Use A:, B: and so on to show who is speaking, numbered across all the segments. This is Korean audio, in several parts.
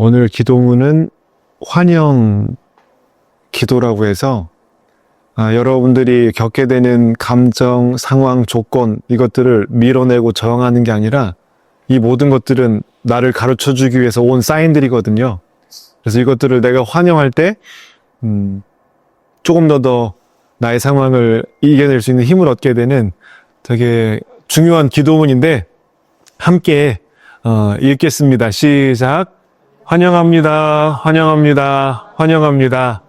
A: 오늘 기도문은 환영 기도라고 해서 여러분들이 겪게 되는 감정, 상황, 조건 이것들을 밀어내고 저항하는 게 아니라 이 모든 것들은 나를 가르쳐주기 위해서 온 사인들이거든요. 그래서 이것들을 내가 환영할 때 조금 더 나의 상황을 이겨낼 수 있는 힘을 얻게 되는 되게 중요한 기도문인데 함께 읽겠습니다. 시작. 환영합니다. 환영합니다. 환영합니다.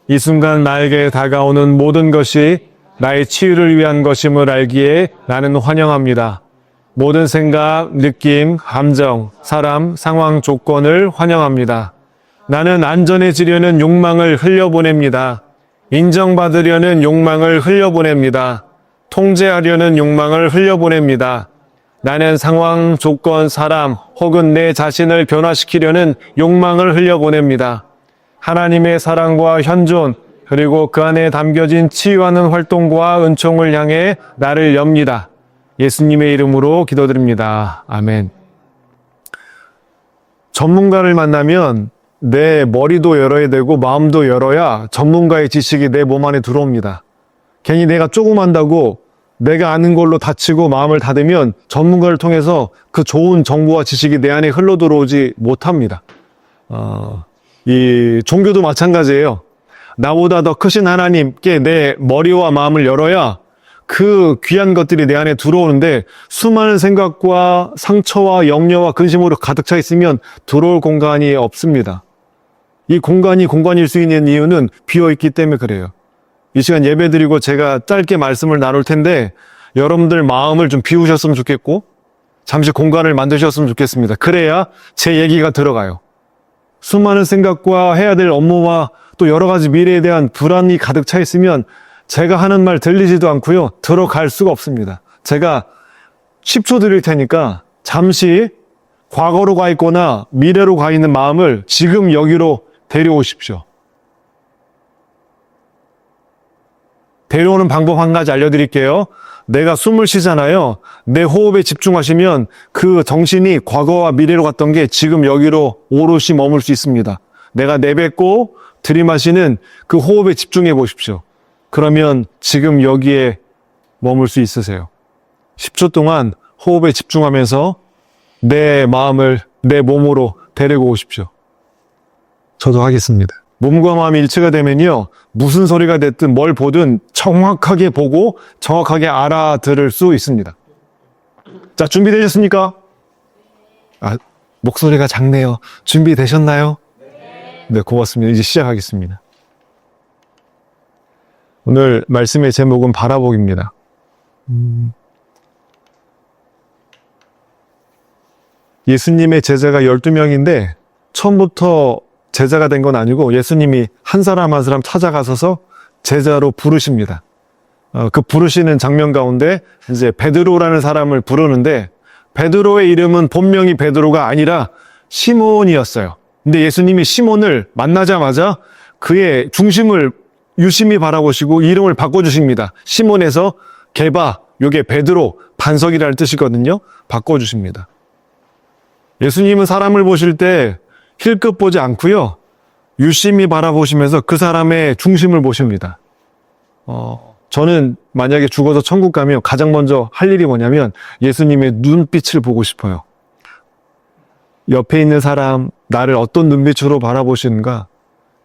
A: 이 순간 나에게 다가오는 모든 것이 나의 치유를 위한 것임을 알기에 나는 환영합니다. 모든 생각, 느낌, 감정, 사람, 상황, 조건을 환영합니다. 나는 안전해지려는 욕망을 흘려보냅니다. 인정받으려는 욕망을 흘려보냅니다. 통제하려는 욕망을 흘려보냅니다. 나는 상황, 조건, 사람 혹은 내 자신을 변화시키려는 욕망을 흘려보냅니다. 하나님의 사랑과 현존 그리고 그 안에 담겨진 치유하는 활동과 은총을 향해 나를 엽니다. 예수님의 이름으로 기도드립니다. 아멘. 전문가를 만나면 내 머리도 열어야 되고 마음도 열어야 전문가의 지식이 내 몸 안에 들어옵니다. 괜히 내가 조금 안다고 내가 아는 걸로 다치고 마음을 닫으면 전문가를 통해서 그 좋은 정보와 지식이 내 안에 흘러 들어오지 못합니다. 이 종교도 마찬가지예요. 나보다 더 크신 하나님께 내 머리와 마음을 열어야 그 귀한 것들이 내 안에 들어오는데 수많은 생각과 상처와 염려와 근심으로 가득 차 있으면 들어올 공간이 없습니다. 이 공간이 공간일 수 있는 이유는 비어있기 때문에 그래요. 이 시간 예배드리고 제가 짧게 말씀을 나눌 텐데 여러분들 마음을 좀 비우셨으면 좋겠고 잠시 공간을 만드셨으면 좋겠습니다. 그래야 제 얘기가 들어가요. 수많은 생각과 해야 될 업무와 또 여러 가지 미래에 대한 불안이 가득 차 있으면 제가 하는 말 들리지도 않고요. 들어갈 수가 없습니다. 제가 10초 드릴 테니까 잠시 과거로 가 있거나 미래로 가 있는 마음을 지금 여기로 데려오십시오. 데려오는 방법 한 가지 알려드릴게요. 내가 숨을 쉬잖아요. 내 호흡에 집중하시면 그 정신이 과거와 미래로 갔던 게 지금 여기로 오롯이 머물 수 있습니다. 내가 내뱉고 들이마시는 그 호흡에 집중해 보십시오. 그러면 지금 여기에 머물 수 있으세요. 10초 동안 호흡에 집중하면서 내 마음을 내 몸으로 데리고 오십시오. 저도 하겠습니다. 몸과 마음이 일치가 되면요. 무슨 소리가 됐든 뭘 보든 정확하게 보고 정확하게 알아들을 수 있습니다. 자, 준비되셨습니까? 목소리가 작네요. 준비되셨나요? 네, 고맙습니다. 이제 시작하겠습니다. 오늘 말씀의 제목은 바라보기입니다. 예수님의 제자가 12명인데 처음부터 제자가 된 건 아니고 예수님이 한 사람 한 사람 찾아가셔서 제자로 부르십니다. 그 부르시는 장면 가운데 이제 베드로라는 사람을 부르는데 베드로의 이름은 본명이 베드로가 아니라 시몬이었어요. 근데 예수님이 시몬을 만나자마자 그의 중심을 유심히 바라보시고 이름을 바꿔주십니다. 시몬에서 게바, 요게 베드로, 반석이라는 뜻이거든요. 바꿔주십니다. 예수님은 사람을 보실 때 힐끗 보지 않고요. 유심히 바라보시면서 그 사람의 중심을 보십니다. 저는 만약에 죽어서 천국 가면 가장 먼저 할 일이 뭐냐면 예수님의 눈빛을 보고 싶어요. 옆에 있는 사람, 나를 어떤 눈빛으로 바라보시는가?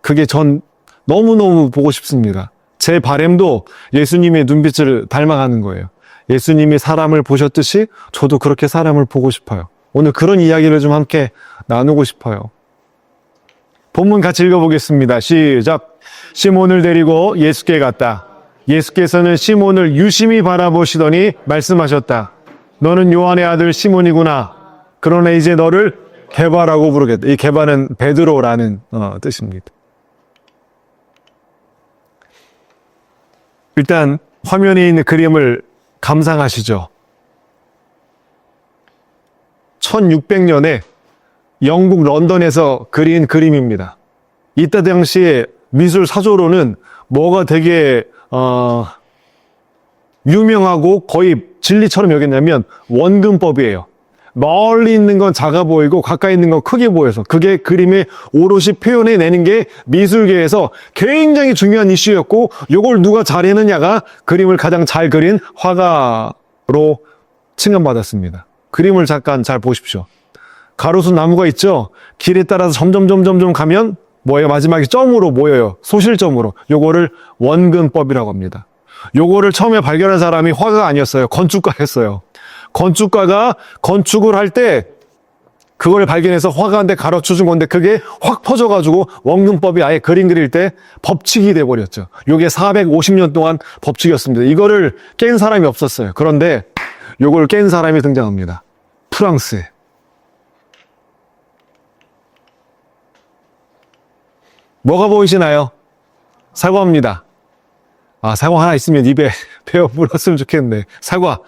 A: 그게 전 너무너무 보고 싶습니다. 제 바람도 예수님의 눈빛을 닮아가는 거예요. 예수님이 사람을 보셨듯이 저도 그렇게 사람을 보고 싶어요. 오늘 그런 이야기를 좀 함께 나누고 싶어요. 본문 같이 읽어보겠습니다. 시작. 시몬을 데리고 예수께 갔다. 예수께서는 시몬을 유심히 바라보시더니 말씀하셨다. 너는 요한의 아들 시몬이구나. 그러나 이제 너를 게바라고 부르겠다. 이 게바는 베드로라는 뜻입니다. 일단 화면에 있는 그림을 감상하시죠. 1600년에 영국 런던에서 그린 그림입니다. 이때 당시에 미술 사조로는 뭐가 되게 유명하고 거의 진리처럼 여겼냐면 원근법이에요. 멀리 있는 건 작아 보이고 가까이 있는 건 크게 보여서 그게 그림의 오롯이 표현해내는 게 미술계에서 굉장히 중요한 이슈였고 요걸 누가 잘해느냐가 그림을 가장 잘 그린 화가로 칭함받았습니다. 그림을 잠깐 잘 보십시오. 가로수 나무가 있죠? 길에 따라서 점점 가면 뭐예요? 마지막에 점으로 모여요. 소실점으로. 요거를 원근법이라고 합니다. 요거를 처음에 발견한 사람이 화가가 아니었어요. 건축가였어요. 건축가가 건축을 할 때 그걸 발견해서 화가한테 가르쳐 준 건데 그게 확 퍼져가지고 원근법이 아예 그림 그릴 때 법칙이 돼버렸죠. 요게 450년 동안 법칙이었습니다. 이거를 깬 사람이 없었어요. 그런데 요걸 깬 사람이 등장합니다. 프랑스에. 뭐가 보이시나요? 사과입니다. 아, 사과 하나 있으면 입에 베어 물었으면 좋겠네. 사과.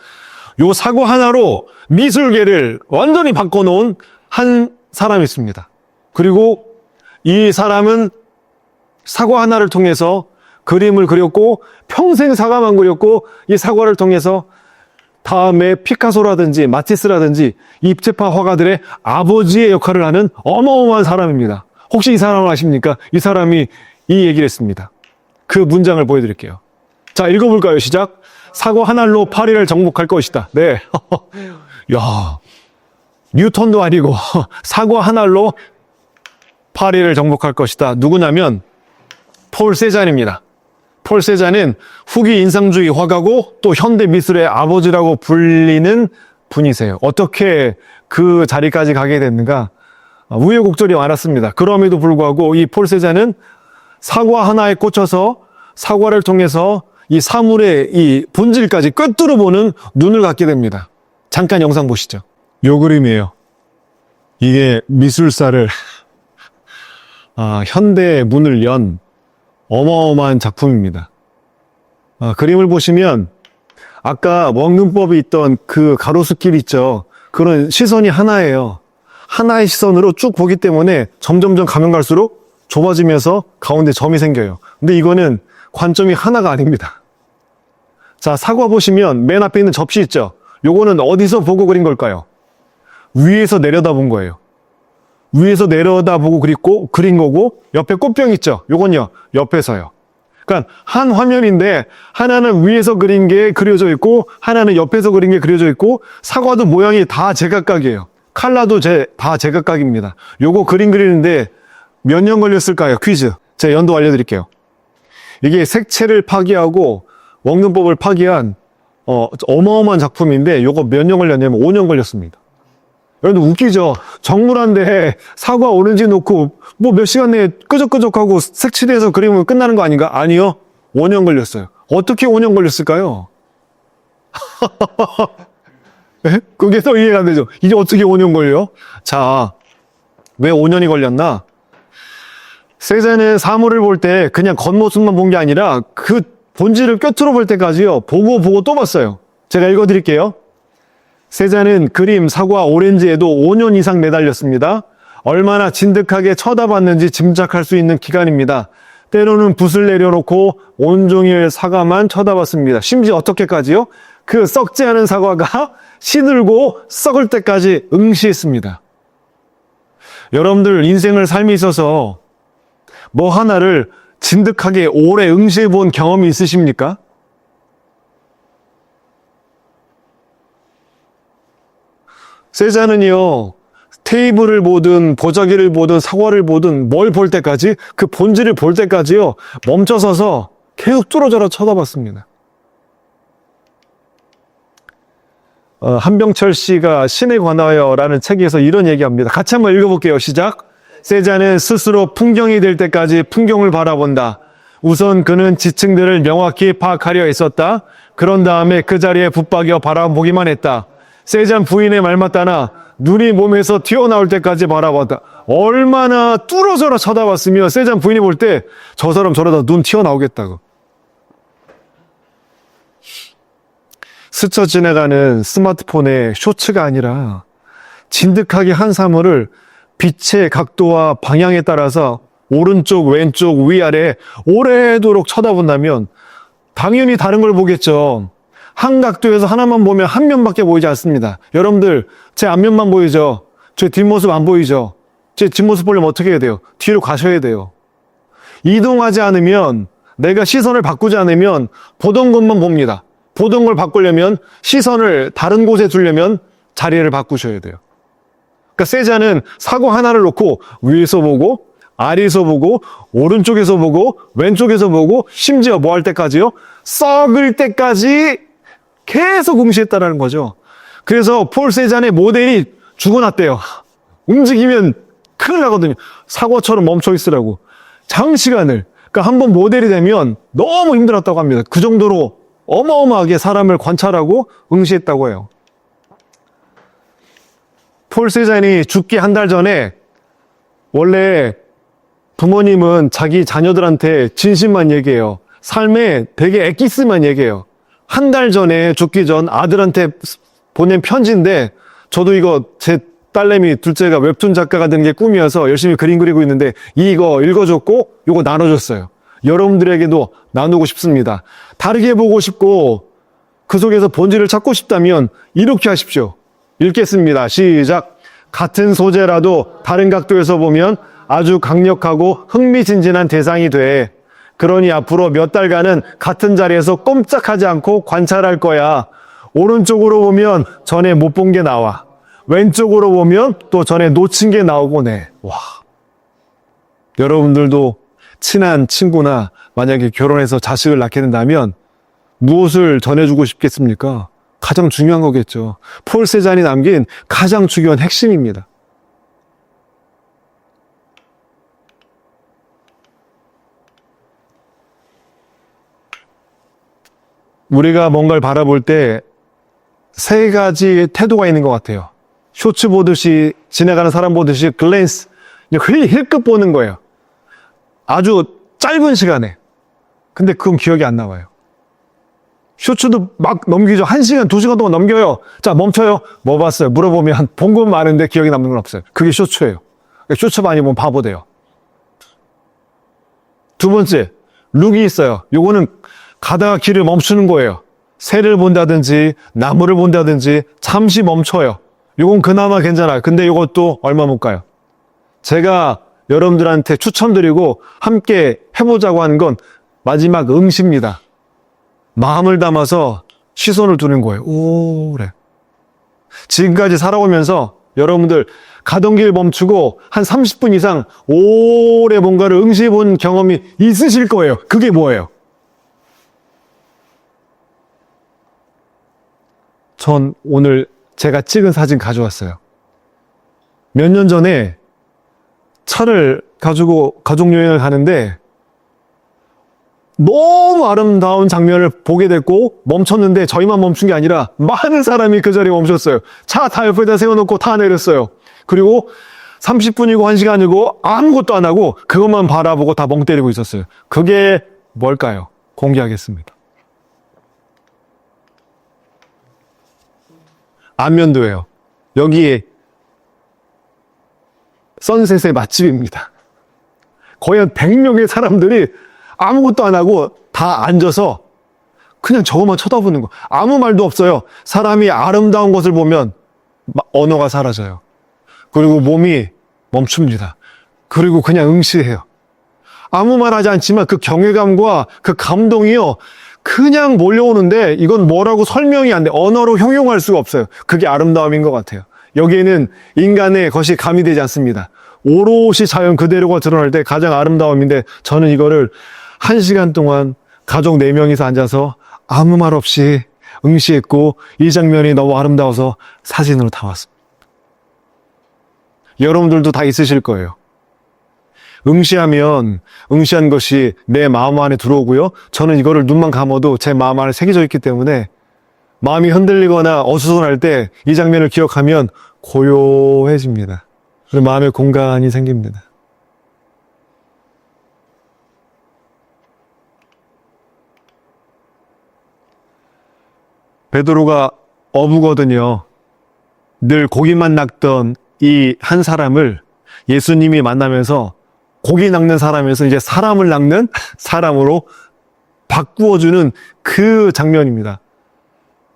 A: 요 사과 하나로 미술계를 완전히 바꿔놓은 한 사람이 있습니다. 그리고 이 사람은 사과 하나를 통해서 그림을 그렸고 평생 사과만 그렸고 이 사과를 통해서 다음에 피카소라든지 마티스라든지 입체파 화가들의 아버지의 역할을 하는 어마어마한 사람입니다. 혹시 이 사람을 아십니까? 이 사람이 이 얘기를 했습니다. 그 문장을 보여드릴게요. 자, 읽어볼까요? 시작. 사과 한 알로 파리를 정복할 것이다. 네. 야, 뉴턴도 아니고 사과 한 알로 파리를 정복할 것이다. 누구냐면 폴 세잔입니다. 폴 세잔은 후기 인상주의 화가고 또 현대 미술의 아버지라고 불리는 분이세요. 어떻게 그 자리까지 가게 됐는가? 우여곡절이 많았습니다. 그럼에도 불구하고 이 폴 세잔은 사과 하나에 꽂혀서 사과를 통해서 이 사물의 이 본질까지 꿰뚫어 보는 눈을 갖게 됩니다. 잠깐 영상 보시죠. 요 그림이에요. 이게 미술사를 현대의 문을 연 어마어마한 작품입니다. 그림을 보시면 아까 원근법이 있던 그 가로수길 있죠. 그런 시선이 하나예요. 하나의 시선으로 쭉 보기 때문에 점점점 가면 갈수록 좁아지면서 가운데 점이 생겨요. 근데 이거는 관점이 하나가 아닙니다. 자, 사과 보시면 맨 앞에 있는 접시 있죠? 요거는 어디서 보고 그린 걸까요? 위에서 내려다본 거예요. 위에서 내려다보고 그린 거고 옆에 꽃병 있죠? 요건요, 옆에서요. 그러니까 한 화면인데 하나는 위에서 그린 게 그려져 있고 하나는 옆에서 그린 게 그려져 있고 사과도 모양이 다 제각각이에요. 칼라도 다 제각각입니다. 요거 그림 그리는데 몇 년 걸렸을까요? 퀴즈. 제가 연도 알려드릴게요. 이게 색채를 파기하고 원근법을 파기한 어마어마한 작품인데 요거 몇 년 걸렸냐면 5년 걸렸습니다. 여러분 웃기죠? 정물한데 사과 오렌지 놓고 뭐 몇 시간 내에 끄적끄적하고 색칠해서 그리면 끝나는 거 아닌가? 아니요. 5년 걸렸어요. 어떻게 5년 걸렸을까요? 네? 그게 더 이해가 안 되죠? 이게 어떻게 5년 걸려? 자, 왜 5년이 걸렸나? 세잔은 사물을 볼 때 그냥 겉모습만 본 게 아니라 그 본질을 꿰뚫어 볼 때까지요. 보고 또 봤어요. 제가 읽어드릴게요. 세잔은 그림, 사과, 오렌지에도 5년 이상 매달렸습니다. 얼마나 진득하게 쳐다봤는지 짐작할 수 있는 기간입니다. 때로는 붓을 내려놓고 온종일 사과만 쳐다봤습니다. 심지어 어떻게까지요? 그 썩지 않은 사과가 시들고 썩을 때까지 응시했습니다. 여러분들 인생을 삶에 있어서 뭐 하나를 진득하게 오래 응시해 본 경험이 있으십니까? 세잔은요, 테이블을 보든 보자기를 보든 사과를 보든 뭘 볼 때까지 그 본질을 볼 때까지요 멈춰서서 계속 뚫어져라 쳐다봤습니다. 한병철 씨가 신에 관하여라는 책에서 이런 얘기합니다. 같이 한번 읽어볼게요. 시작. 세잔은 스스로 풍경이 될 때까지 풍경을 바라본다. 우선 그는 지층들을 명확히 파악하려 했었다. 그런 다음에 그 자리에 붙박여 바라보기만 했다. 세잔 부인의 말 맞다나 눈이 몸에서 튀어나올 때까지 바라봤다. 얼마나 뚫어져라 쳐다봤으면 세잔 부인이 볼 때 저 사람 저러다 눈 튀어나오겠다고. 스쳐 지나가는 스마트폰의 쇼츠가 아니라 진득하게 한 사물을 빛의 각도와 방향에 따라서 오른쪽, 왼쪽, 위아래 오래도록 쳐다본다면 당연히 다른 걸 보겠죠. 한 각도에서 하나만 보면 한 면밖에 보이지 않습니다. 여러분들, 제 앞면만 보이죠? 제 뒷모습 안 보이죠? 제 뒷모습 보려면 어떻게 해야 돼요? 뒤로 가셔야 돼요. 이동하지 않으면, 내가 시선을 바꾸지 않으면 보던 것만 봅니다. 보던 걸 바꾸려면, 시선을 다른 곳에 두려면 자리를 바꾸셔야 돼요. 그러니까 세자는 사고 하나를 놓고 위에서 보고, 아래에서 보고, 오른쪽에서 보고, 왼쪽에서 보고, 심지어 뭐 할 때까지요? 썩을 때까지 계속 응시했다라는 거죠. 그래서 폴 세잔의 모델이 죽어났대요. 움직이면 큰일 나거든요. 사고처럼 멈춰 있으라고. 장시간을. 그러니까 한번 모델이 되면 너무 힘들었다고 합니다. 그 정도로 어마어마하게 사람을 관찰하고 응시했다고 해요. 폴 세잔이 죽기 한 달 전에 원래 부모님은 자기 자녀들한테 진심만 얘기해요. 삶에 되게 엑기스만 얘기해요. 한 달 전에 죽기 전 아들한테 보낸 편지인데, 저도 이거 제 딸내미 둘째가 웹툰 작가가 되는 게 꿈이어서 열심히 그림 그리고 있는데 이거 읽어줬고 이거 나눠줬어요. 여러분들에게도 나누고 싶습니다. 다르게 보고 싶고 그 속에서 본질을 찾고 싶다면 이렇게 하십시오. 읽겠습니다. 시작. 같은 소재라도 다른 각도에서 보면 아주 강력하고 흥미진진한 대상이 돼. 그러니 앞으로 몇 달간은 같은 자리에서 꼼짝하지 않고 관찰할 거야. 오른쪽으로 보면 전에 못 본 게 나와. 왼쪽으로 보면 또 전에 놓친 게 나오고 네. 와. 여러분들도 친한 친구나 만약에 결혼해서 자식을 낳게 된다면 무엇을 전해주고 싶겠습니까? 가장 중요한 거겠죠. 폴 세잔이 남긴 가장 중요한 핵심입니다. 우리가 뭔가를 바라볼 때 세 가지 태도가 있는 것 같아요. 쇼츠 보듯이, 지나가는 사람 보듯이 글랜스, 힐끗 보는 거예요. 아주 짧은 시간에. 근데 그건 기억이 안 나와요. 쇼츠도 막 넘기죠. 1시간, 2시간 동안 넘겨요. 자, 멈춰요. 뭐 봤어요? 물어보면 본 건 많은데 기억이 남는 건 없어요. 그게 쇼츠예요. 쇼츠 많이 보면 바보 돼요. 두 번째, 룩이 있어요. 요거는 가다가 길을 멈추는 거예요. 새를 본다든지 나무를 본다든지 잠시 멈춰요. 요건 그나마 괜찮아요. 근데 요것도 얼마 못 가요. 제가 여러분들한테 추천드리고 함께 해보자고 하는 건 마지막 응시입니다. 마음을 담아서 시선을 두는 거예요. 오래. 지금까지 살아오면서 여러분들 가던 길 멈추고 한 30분 이상 오래 뭔가를 응시해 본 경험이 있으실 거예요. 그게 뭐예요? 전 오늘 제가 찍은 사진 가져왔어요. 몇 년 전에 차를 가지고 가족여행을 가는데 너무 아름다운 장면을 보게 됐고 멈췄는데 저희만 멈춘 게 아니라 많은 사람이 그 자리에 멈췄어요. 차 다 옆에다 세워놓고 다 내렸어요. 그리고 30분이고 1시간이고 아무것도 안 하고 그것만 바라보고 다 멍 때리고 있었어요. 그게 뭘까요? 공개하겠습니다. 안면도예요. 여기 선셋의 맛집입니다. 거의 한 100명의 사람들이 아무것도 안 하고 다 앉아서 그냥 저것만 쳐다보는 거. 아무 말도 없어요. 사람이 아름다운 것을 보면 언어가 사라져요. 그리고 몸이 멈춥니다. 그리고 그냥 응시해요. 아무 말 하지 않지만 그 경외감과 그 감동이요. 그냥 몰려오는데 이건 뭐라고 설명이 안 돼. 언어로 형용할 수가 없어요. 그게 아름다움인 것 같아요. 여기에는 인간의 것이 가미되지 않습니다. 오롯이 자연 그대로가 드러날 때 가장 아름다움인데 저는 이거를 1시간 동안 가족 4명이서 앉아서 아무 말 없이 응시했고 이 장면이 너무 아름다워서 사진으로 담았습니다. 여러분들도 다 있으실 거예요. 응시하면 응시한 것이 내 마음 안에 들어오고요. 저는 이거를 눈만 감아도 제 마음 안에 새겨져 있기 때문에 마음이 흔들리거나 어수선할 때 이 장면을 기억하면 고요해집니다. 그리고 마음에 공간이 생깁니다. 베드로가 어부거든요. 늘 고기만 낚던 이 한 사람을 예수님이 만나면서 고기 낚는 사람에서 이제 사람을 낚는 사람으로 바꾸어주는 그 장면입니다.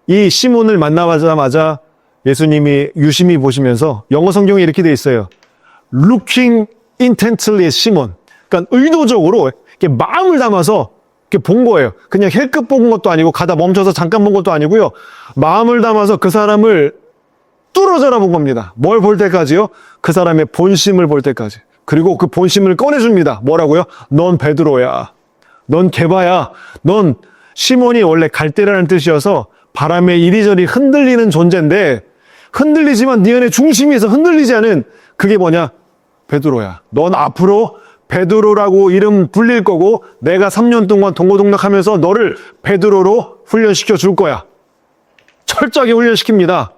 A: 이 시몬을 만나자마자 예수님이 유심히 보시면서 영어 성경에 이렇게 돼 있어요. Looking intently at Simon. 그러니까 의도적으로 이렇게 마음을 담아서 이렇게 본 거예요. 그냥 힐끗 본 것도 아니고 가다 멈춰서 잠깐 본 것도 아니고요. 마음을 담아서 그 사람을 뚫어져라 본 겁니다. 뭘 볼 때까지요? 그 사람의 본심을 볼 때까지. 그리고 그 본심을 꺼내줍니다. 뭐라고요? 넌 베드로야. 넌 게바야. 넌 시몬이 원래 갈대라는 뜻이어서 바람에 이리저리 흔들리는 존재인데 흔들리지만 네 안에 중심에서 흔들리지 않은 그게 뭐냐? 베드로야. 넌 앞으로 베드로라고 이름 불릴 거고 내가 3년 동안 동고동락하면서 너를 베드로로 훈련시켜 줄 거야. 철저하게 훈련시킵니다.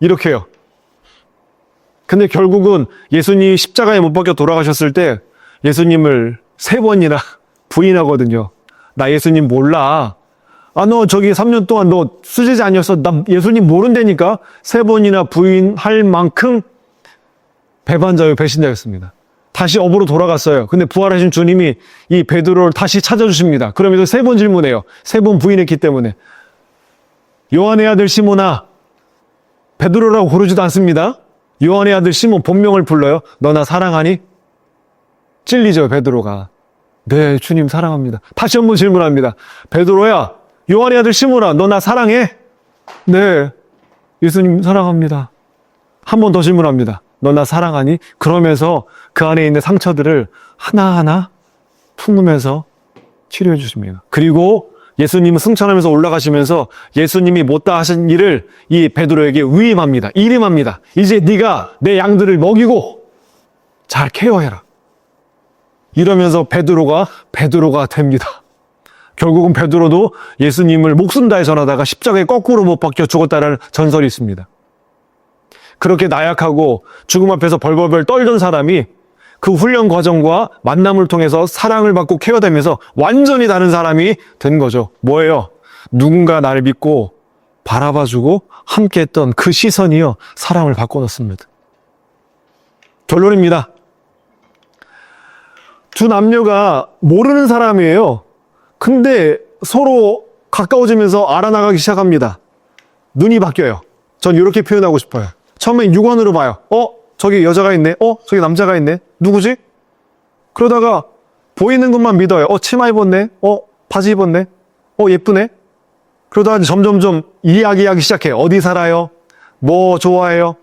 A: 이렇게요. 근데 결국은 예수님이 십자가에 못 박혀 돌아가셨을 때 예수님을 3번이나 부인하거든요. 나 예수님 몰라. 아, 너 저기 3년 동안 너 수제자 아니었어? 나 예수님 모른다니까? 3번이나 부인할 만큼 배반자요, 배신자였습니다. 다시 업으로 돌아갔어요. 근데 부활하신 주님이 이 베드로를 다시 찾아주십니다. 그러면서 3번 질문해요. 3번 부인했기 때문에. 요한의 아들 시몬아, 베드로라고 부르지도 않습니다. 요한의 아들 시몬 본명을 불러요. 너 나 사랑하니? 찔리죠, 베드로가. 네, 주님 사랑합니다. 다시 한번 질문합니다. 베드로야, 요한의 아들 시몬아, 너 나 사랑해? 네, 예수님 사랑합니다. 한 번 더 질문합니다. 너 나 사랑하니? 그러면서 그 안에 있는 상처들을 하나하나 품으면서 치료해 주십니다. 그리고 예수님은 승천하면서 올라가시면서 예수님이 못다 하신 일을 이 베드로에게 위임합니다. 일임합니다. 이제 네가 내 양들을 먹이고 잘 케어해라. 이러면서 베드로가 됩니다. 결국은 베드로도 예수님을 목숨 다해 전하다가 십자가에 거꾸로 못 박혀 죽었다는 전설이 있습니다. 그렇게 나약하고 죽음 앞에서 벌벌벌 떨던 사람이 그 훈련 과정과 만남을 통해서 사랑을 받고 케어되면서 완전히 다른 사람이 된 거죠. 뭐예요? 누군가 나를 믿고 바라봐주고 함께했던 그 시선이요, 사랑을 바꿔놓습니다. 결론입니다. 두 남녀가 모르는 사람이에요. 근데 서로 가까워지면서 알아나가기 시작합니다. 눈이 바뀌어요. 전 이렇게 표현하고 싶어요. 처음엔 육안으로 봐요. 저기 여자가 있네. 저기 남자가 있네. 누구지? 그러다가 보이는 것만 믿어요. 치마 입었네. 바지 입었네. 예쁘네. 그러다가 점점점 이야기하기 시작해요. 어디 살아요? 뭐 좋아해요?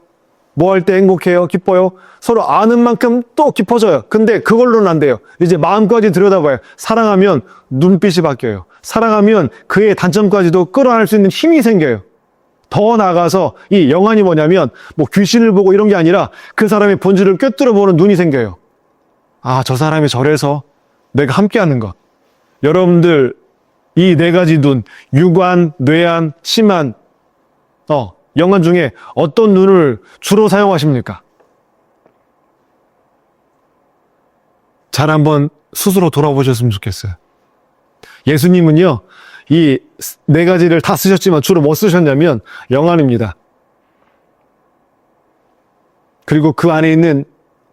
A: 뭐 할 때 행복해요? 기뻐요? 서로 아는 만큼 또 깊어져요. 근데 그걸로는 안 돼요. 이제 마음까지 들여다봐요. 사랑하면 눈빛이 바뀌어요. 사랑하면 그의 단점까지도 끌어안을 수 있는 힘이 생겨요. 더 나아가서 이 영안이 뭐냐면 뭐 귀신을 보고 이런 게 아니라 그 사람의 본질을 꿰뚫어 보는 눈이 생겨요. 아, 저 사람이 저래서 내가 함께하는 것. 여러분들 이 4가지 눈, 육안, 뇌안, 심안, 영안 중에 어떤 눈을 주로 사용하십니까? 잘 한번 스스로 돌아보셨으면 좋겠어요. 예수님은요, 이 4가지를 다 쓰셨지만 주로 뭐 쓰셨냐면 영안입니다. 그리고 그 안에 있는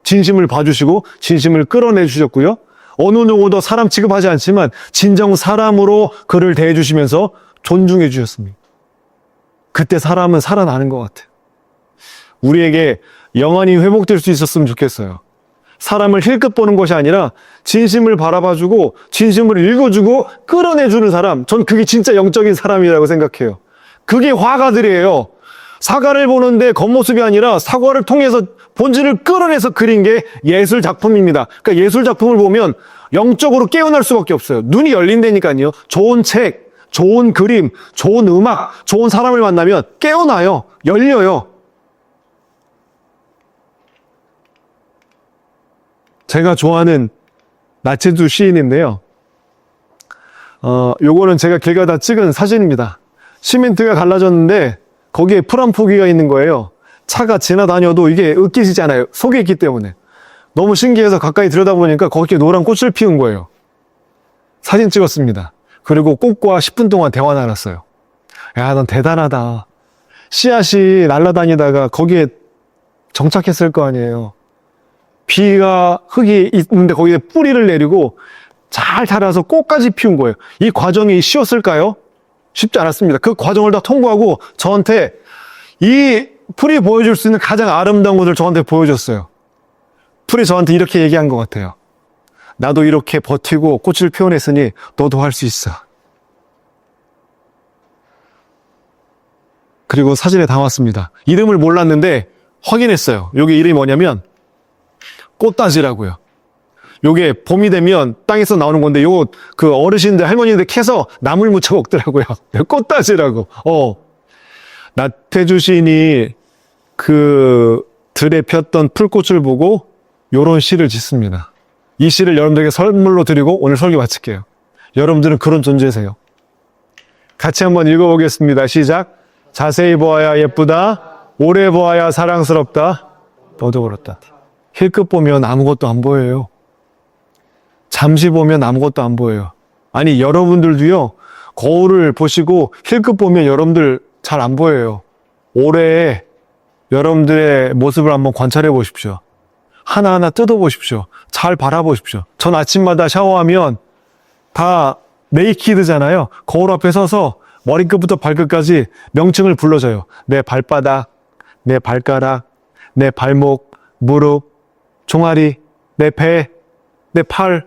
A: 진심을 봐주시고 진심을 끌어내 주셨고요. 어느 누구도 사람 취급하지 않지만 진정 사람으로 그를 대해주시면서 존중해 주셨습니다. 그때 사람은 살아나는 것 같아요. 우리에게 영안이 회복될 수 있었으면 좋겠어요. 사람을 힐끗 보는 것이 아니라 진심을 바라봐주고 진심을 읽어주고 끌어내주는 사람, 전 그게 진짜 영적인 사람이라고 생각해요. 그게 화가들이에요. 사과를 보는데 겉모습이 아니라 사과를 통해서 본질을 끌어내서 그린 게 예술 작품입니다. 그러니까 예술 작품을 보면 영적으로 깨어날 수밖에 없어요. 눈이 열린다니까요. 좋은 책, 좋은 그림, 좋은 음악, 좋은 사람을 만나면 깨어나요. 열려요. 제가 좋아하는 나체두 시인인데요. 요거는 제가 길 가다 찍은 사진입니다. 시멘트가 갈라졌는데 거기에 풀 한 포기가 있는 거예요. 차가 지나다녀도 이게 으깨지지 않아요. 속에 있기 때문에. 너무 신기해서 가까이 들여다보니까 거기에 노란 꽃을 피운 거예요. 사진 찍었습니다. 그리고 꽃과 10분 동안 대화 나눴어요. 야, 넌 대단하다. 씨앗이 날아다니다가 거기에 정착했을 거 아니에요. 비가 흙이 있는데 거기에 뿌리를 내리고 잘 자라서 꽃까지 피운 거예요. 이 과정이 쉬웠을까요? 쉽지 않았습니다. 그 과정을 다 통과하고 저한테 이 풀이 보여줄 수 있는 가장 아름다운 것을 저한테 보여줬어요. 풀이 저한테 이렇게 얘기한 것 같아요. 나도 이렇게 버티고 꽃을 피워냈으니 너도 할 수 있어. 그리고 사진에 담았습니다. 이름을 몰랐는데 확인했어요. 여기 이름이 뭐냐면 꽃다지라고요. 요게 봄이 되면 땅에서 나오는 건데 요거 그 어르신들 할머니들 캐서 나물 무쳐 먹더라고요. 꽃다지라고. 나태주 시인이 그 들에 폈던 풀꽃을 보고 요런 시를 짓습니다. 이 시를 여러분들에게 선물로 드리고 오늘 설교 마칠게요. 여러분들은 그런 존재세요. 같이 한번 읽어보겠습니다. 시작. 자세히 보아야 예쁘다. 오래 보아야 사랑스럽다. 너도 그렇다. 힐끗 보면 아무것도 안 보여요. 잠시 보면 아무것도 안 보여요. 아니 여러분들도요. 거울을 보시고 힐끗 보면 여러분들 잘 안 보여요. 오래 여러분들의 모습을 한번 관찰해 보십시오. 하나하나 뜯어 보십시오. 잘 바라보십시오. 전 아침마다 샤워하면 다 네이키드잖아요. 거울 앞에 서서 머리끝부터 발끝까지 명칭을 불러줘요. 내 발바닥, 내 발가락, 내 발목, 무릎, 종아리, 내 배, 내 팔,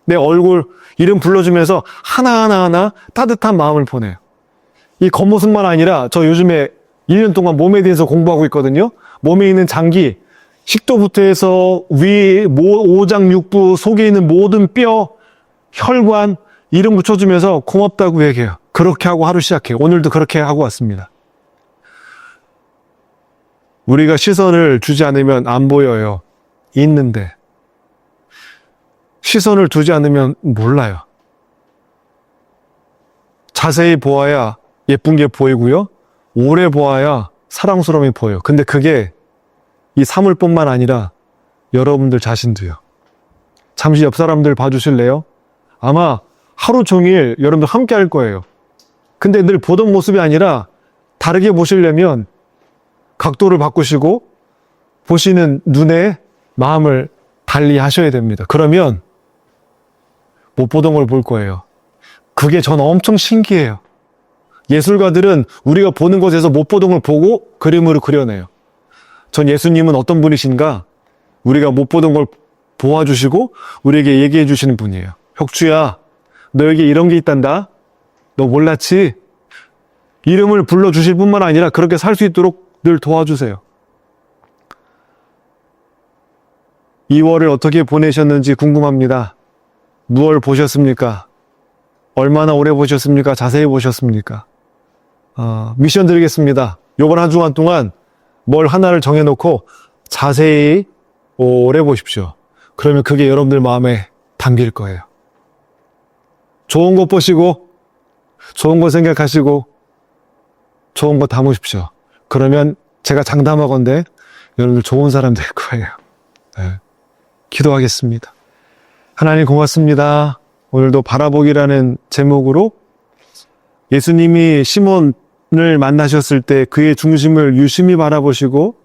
A: 내 얼굴 이름 불러주면서 하나하나 따뜻한 마음을 보내요. 이 겉모습만 아니라 저 요즘에 1년 동안 몸에 대해서 공부하고 있거든요. 몸에 있는 장기, 식도부터 해서 위, 오장육부, 속에 있는 모든 뼈, 혈관 이름 붙여주면서 고맙다고 얘기해요. 그렇게 하고 하루 시작해요. 오늘도 그렇게 하고 왔습니다. 우리가 시선을 주지 않으면 안 보여요. 있는데 시선을 두지 않으면 몰라요. 자세히 보아야 예쁜 게 보이고요. 오래 보아야 사랑스러움이 보여요. 근데 그게 이 사물뿐만 아니라 여러분들 자신도요. 잠시 옆 사람들 봐주실래요? 아마 하루 종일 여러분들 함께 할 거예요. 근데 늘 보던 모습이 아니라 다르게 보시려면 각도를 바꾸시고 보시는 눈에 마음을 달리 하셔야 됩니다. 그러면 못 보던 걸 볼 거예요. 그게 저는 엄청 신기해요. 예술가들은 우리가 보는 것에서 못 보던 걸 보고 그림으로 그려내요. 전 예수님은 어떤 분이신가? 우리가 못 보던 걸 보아주시고 우리에게 얘기해 주시는 분이에요. 혁주야, 너에게 이런 게 있단다. 너 몰랐지? 이름을 불러주실 뿐만 아니라 그렇게 살 수 있도록 늘 도와주세요. 2월을 어떻게 보내셨는지 궁금합니다. 무얼 보셨습니까? 얼마나 오래 보셨습니까? 자세히 보셨습니까? 미션 드리겠습니다. 요번 한 주간 동안 뭘 하나를 정해놓고 자세히 오래 보십시오. 그러면 그게 여러분들 마음에 담길 거예요. 좋은 것 보시고 좋은 거 생각하시고 좋은 거 담으십시오. 그러면 제가 장담하건대 여러분들 좋은 사람 될 거예요. 네. 기도하겠습니다. 하나님 고맙습니다. 오늘도 바라보기라는 제목으로 예수님이 시몬을 만나셨을 때 그의 중심을 유심히 바라보시고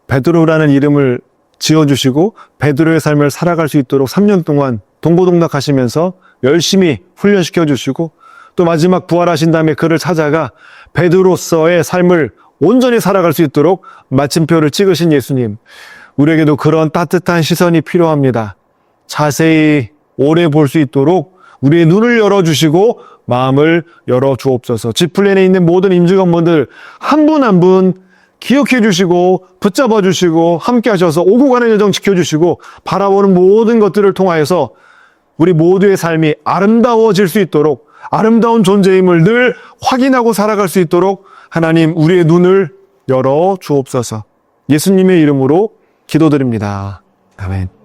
A: 베드로라는 이름을 지어주시고 베드로의 삶을 살아갈 수 있도록 3년 동안 동고동락 하시면서 열심히 훈련시켜 주시고 또 마지막 부활하신 다음에 그를 찾아가 베드로서의 삶을 온전히 살아갈 수 있도록 마침표를 찍으신 예수님, 우리에게도 그런 따뜻한 시선이 필요합니다. 자세히 오래 볼 수 있도록 우리의 눈을 열어주시고 마음을 열어주옵소서. 지플랜에 있는 모든 임직원분들 한 분 한 분 기억해 주시고 붙잡아 주시고 함께 하셔서 오고 가는 여정 지켜주시고 바라보는 모든 것들을 통하여서 우리 모두의 삶이 아름다워질 수 있도록 아름다운 존재임을 늘 확인하고 살아갈 수 있도록 하나님 우리의 눈을 열어 주옵소서. 예수님의 이름으로 기도드립니다. 아멘.